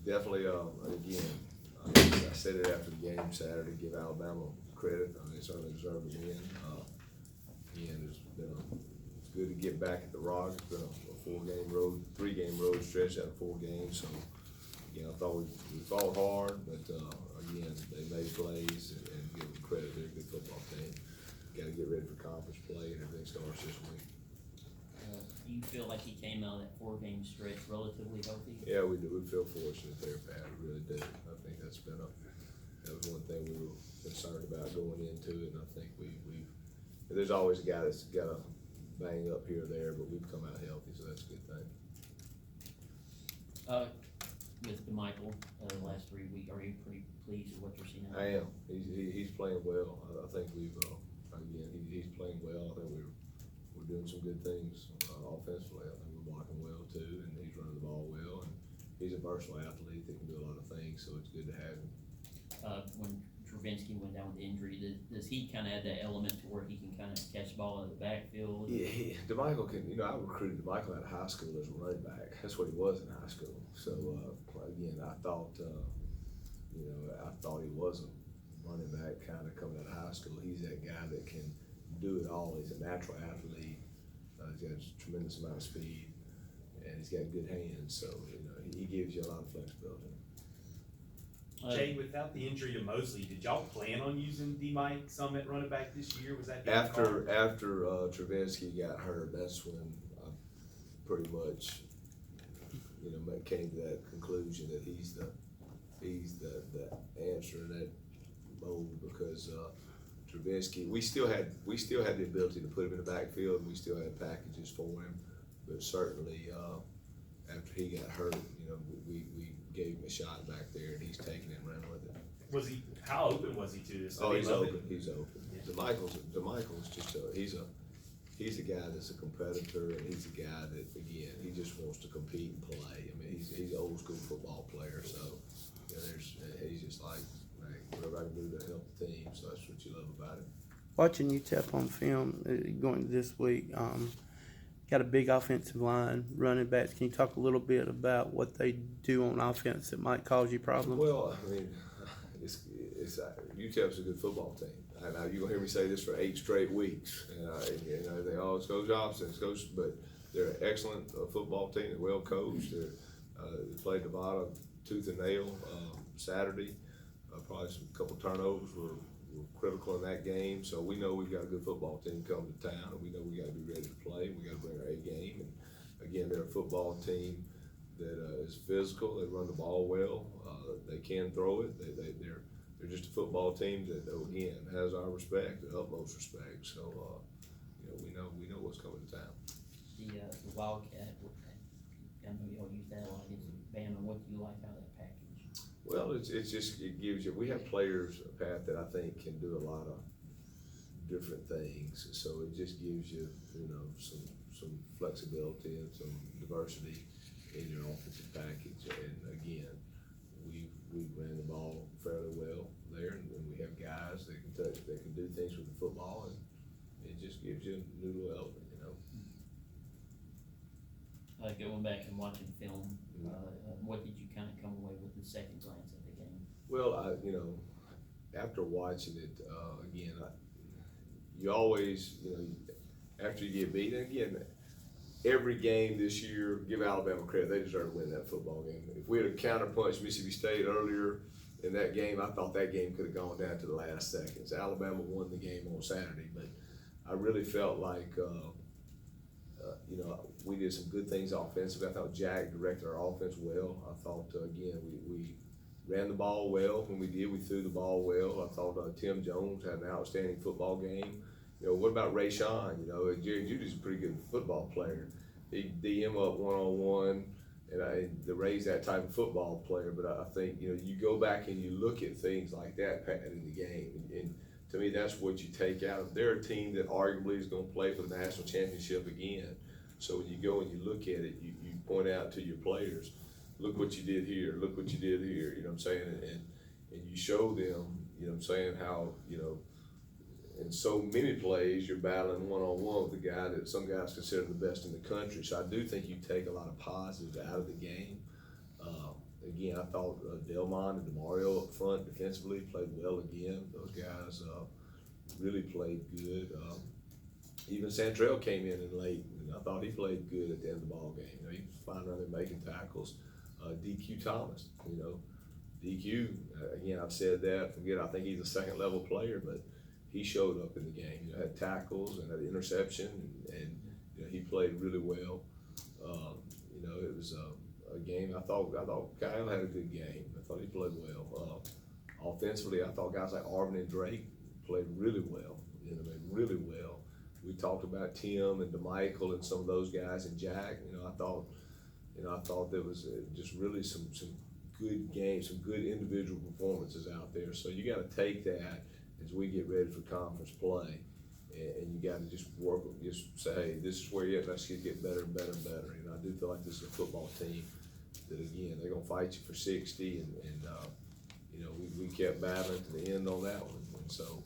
definitely, again, I said it after the game Saturday, give Alabama credit. They certainly deserve to win. Again, it's good to get back at the Rock. It's been a 3-game road stretch out of 4 games. So, again, I thought we fought hard, but, again, they made plays and give them credit. They're a good football team. Got to get ready for conference play and everything starts this week. Do you feel like he came out of that 4-game stretch relatively healthy? Yeah, we do. We feel fortunate there, Pat. We really do. I think that was one thing we were concerned about going into it, and I think there's always a guy that's got a bang up here or there, but we've come out healthy, so that's a good thing. With DeMichael, the last 3 weeks, are you pretty pleased with what you're seeing? I am. He's playing well. I think he's playing well. I think we're doing some good things offensively. I think we're blocking well too, and he's running the ball well, and he's a versatile athlete that can do a lot of things, so it's good to have him. When Travinsky went down with the injury, does he kind of add that element to where he can kind of catch the ball out of the backfield? Yeah, DeMichael can. I recruited DeMichael out of high school as a running back. That's what he was in high school. So again, I thought he was a running back kind of coming out of high school. He's that guy that can do it all. He's a natural athlete. He's got a tremendous amount of speed, and he's got good hands. So he gives you a lot of flexibility. Jay, without the injury to Mosley, did y'all plan on using D-Mike some at running back this year? Was that After Travinsky got hurt, that's when I pretty much came to that conclusion that he's the answer in that mold, because Travinsky, we still had the ability to put him in the backfield, and we still had packages for him, but certainly after he got hurt, we gave him a shot back there, and he's taking it and running with it. How open was he to this? Oh, he's open. He's open. Yeah. DeMichael's just he's a guy that's a competitor, and he's a guy that, again, he just wants to compete and play. I mean, he's an old school football player, so he's just like, whatever I can do to help the team. So that's what you love about it. Watching UTEP on film going this week, got a big offensive line, running backs. Can you talk a little bit about what they do on offense that might cause you problems? Well, I mean, UTEP's a good football team. And you're gonna hear me say this for 8 straight weeks. They always go Hopson, but they're an excellent football team. They're well coached. They played Nevada tooth and nail Saturday. Probably a couple turnovers were critical in that game. So we know we've got a good football team coming to town, and we know we got to be ready to play. We got to bring our A game. And again, they're a football team that is physical. They run the ball well. They can throw it. They're just a football team that, again, has our respect, the utmost respect. So we know what's coming to town. The Wildcat, I know y'all use that a lot against Bama. What do you like out of that package? Well, it gives you. We have players, Pat, that I think can do a lot of different things. So it just gives you, some flexibility and some diversity in your offensive package. And again, we ran the ball fairly well there, and we have guys that can do things with the football, and it just gives you a new element, Going back and watching film, what did you kind of come away with the second glance at the game? Well, after watching it again, you always, after you get beaten, again, every game this year, give Alabama credit, they deserve to win that football game. If we had counterpunched Mississippi State earlier in that game, I thought that game could have gone down to the last seconds. Alabama won the game on Saturday, but I really felt like, we did some good things offensively. I thought Jack directed our offense well. I thought, again, we ran the ball well. When we did, we threw the ball well. I thought Tim Jones had an outstanding football game. What about Ray Sean? Jerry Judy's a pretty good football player. He D him up one-on-one, and Ray's that type of football player. But I think, you go back and you look at things like that, Pat, in the game. And to me, that's what you take out of. They're a team that arguably is going to play for the national championship again. So when you go and you look at it, you point out to your players, look what you did here, look what you did here, you know what I'm saying? And you show them, how, in so many plays you're battling one-on-one with a guy that some guys consider the best in the country. So I do think you take a lot of positives out of the game. Again, I thought Delmon and DeMario up front defensively played well again. Those guys really played good. Even Santrell came in late, and I thought he played good at the end of the ball game. You know, he was fine running, making tackles. DQ Thomas, you know, DQ, again, I've said that, forget, I think he's a second level player, but he showed up in the game. You know, had tackles and had an interception, and you know, he played really well. You know, it was a game. I thought Kyle had a good game. I thought he played well. Offensively, I thought guys like Arvin and Drake played really well. You know, really well. We talked about Tim and DeMichael and some of those guys and Jack. You know, I thought there was just really some good games, some good individual performances out there. So you got to take that as we get ready for conference play, and you got to just work, just say, hey, this is where you're at. Let's get better and better and better. You know, I do feel like this is a football team that, again, they're gonna fight you for 60, and you know, we kept battling to the end on that one, and so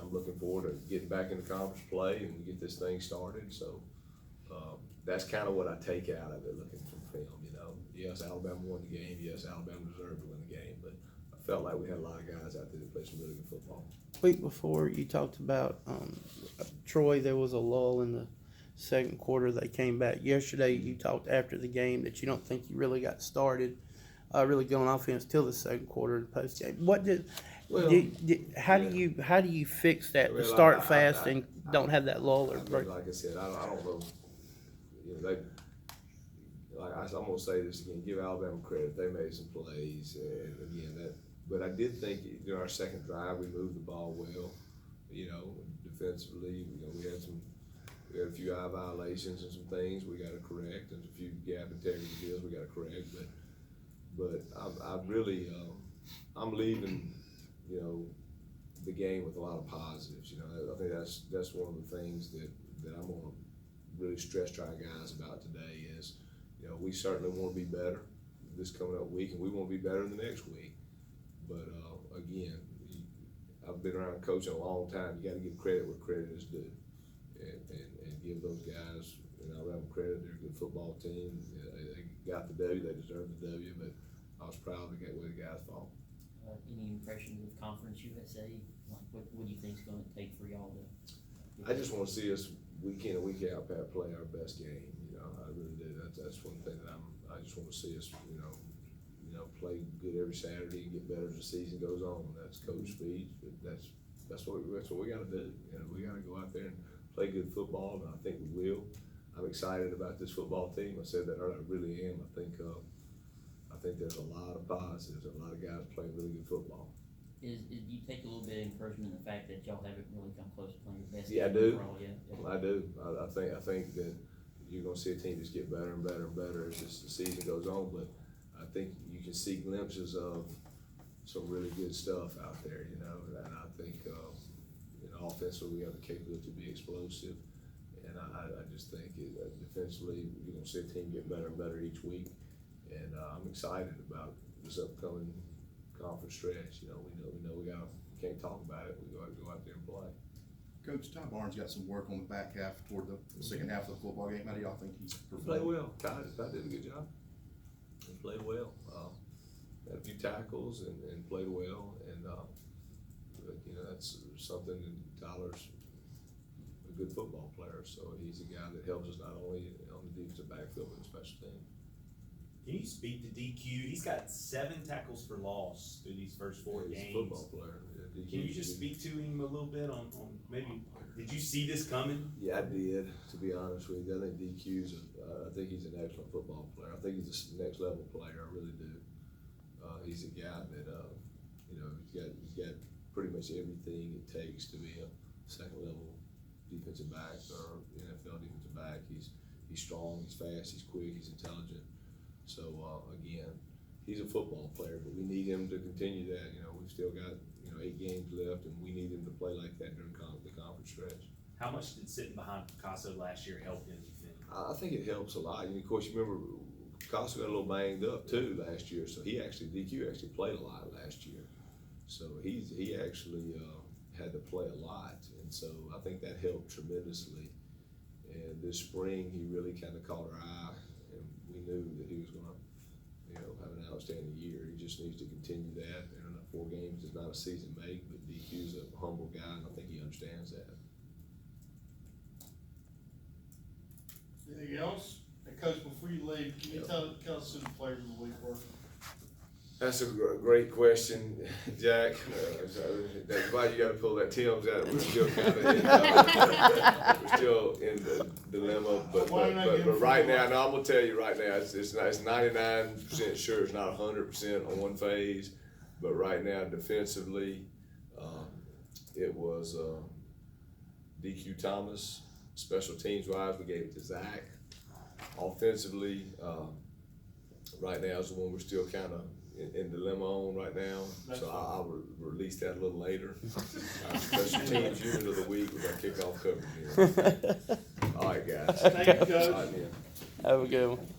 I'm looking forward to getting back into conference play and we get this thing started. So that's kind of what I take out of it, looking from film. You know, yes, Alabama won the game. Yes, Alabama deserved to win the game, but I felt like we had a lot of guys out there that played some really good football. Week before, you talked about Troy. There was a lull in the second quarter. They came back. Yesterday, you talked after the game that you don't think you really got started, really going offense till the second quarter of the post game. What did? Well, how do you fix that? Well, To start I- fast and don't have that lull or I break? mean, like I said, I don't know. You know, I'm gonna say this again. Give Alabama credit; they made some plays, and again that. But I did think during our second drive we moved the ball well. You know, defensively, you know, we had a few eye violations and some things we got to correct, and a few gap integrity deals we got to correct. But I really I'm leaving, you know, the game with a lot of positives. You know, I think that's one of the things that I'm gonna really stress try guys about today is, you know, we certainly want to be better this coming up week, and we want to be better in the next week. But again, I've been around coaching a long time. You got to give credit where credit is due, and give those guys, you know, them credit. They're a good football team. They got the W. They deserved the W. But I was proud of the way the guys fought. Any impressions of Conference USA? Like, what do you think's going to take for y'all to? I just want to see us week in and week out play our best game. You know, I really do. That's one thing that I just want to see us, you know, play good every Saturday and get better as the season goes on. That's coach speech. That's what we got to do. You know, we got to go out there and play good football, and I think we will. I'm excited about this football team. I said that earlier. I really am. I think there's a lot of positives. A lot of guys playing really good football. Do you take a little bit of encouragement in the fact that y'all haven't really come close to playing your best Yeah, I game do. overall yet? Yeah. I do. I think that you're gonna see a team just get better and better and better as the season goes on. But I think you can see glimpses of some really good stuff out there, you know. And I think, you know, offensively we have the capability to be explosive, and I just think defensively you're gonna see a team get better and better each week. And I'm excited about this upcoming conference stretch. You know, we know we can't talk about it. We go out there and play. Coach, Ty Barnes got some work on the back half toward the second half of the football game. How do y'all think he's He performed? played well. Ty did a good job. He played well. Had a few tackles and played well. And you know, that's something that Tyler's a good football player. So he's a guy that helps us not only on the defensive backfield but in special teams. Can you speak to DQ? He's got 7 tackles for loss through these first 4 He's games. a football player. Yeah, Can you just speak to him a little bit on maybe, did you see this coming? Yeah, I did, to be honest with you. I think DQ's, I think he's an excellent football player. I think he's a next level player, I really do. He's a guy that, you know, he's got pretty much everything it takes to be a second level defensive back or NFL defensive back. He's strong, he's fast, he's quick, he's intelligent. So, again, he's a football player, but we need him to continue that. You know, we've still got, you know, 8 games left, and we need him to play like that during the conference stretch. How much did sitting behind Picasso last year help him, you think? I think it helps a lot. And of course, you remember Picasso got a little banged up too last year, so DQ actually played a lot last year. So he actually had to play a lot, and so I think that helped tremendously. And this spring, he really kind of caught our eye, and we knew that he was going to, you know, have an outstanding just needs to continue that, and 4 games is not a season make, but DQ's a humble guy, and I think he understands that. Anything else? And Coach, before you leave, can you tell us who the players of the week were? That's a great question, Jack. That's why you gotta pull that Tim's out. We're still we're still in the dilemma, but right now, no, I'm gonna tell you right now, it's 99% sure, it's not 100% on one phase, but right now defensively, it was, DQ Thomas. Special teams wise, we gave it to Zach. Offensively, right now is the one we're still kinda in dilemma on right now, so I'll release that a little later. Special teams unit of the week, we got kickoff coverage here. All right, guys. Thank you, Coach. All right, man. Have a good one.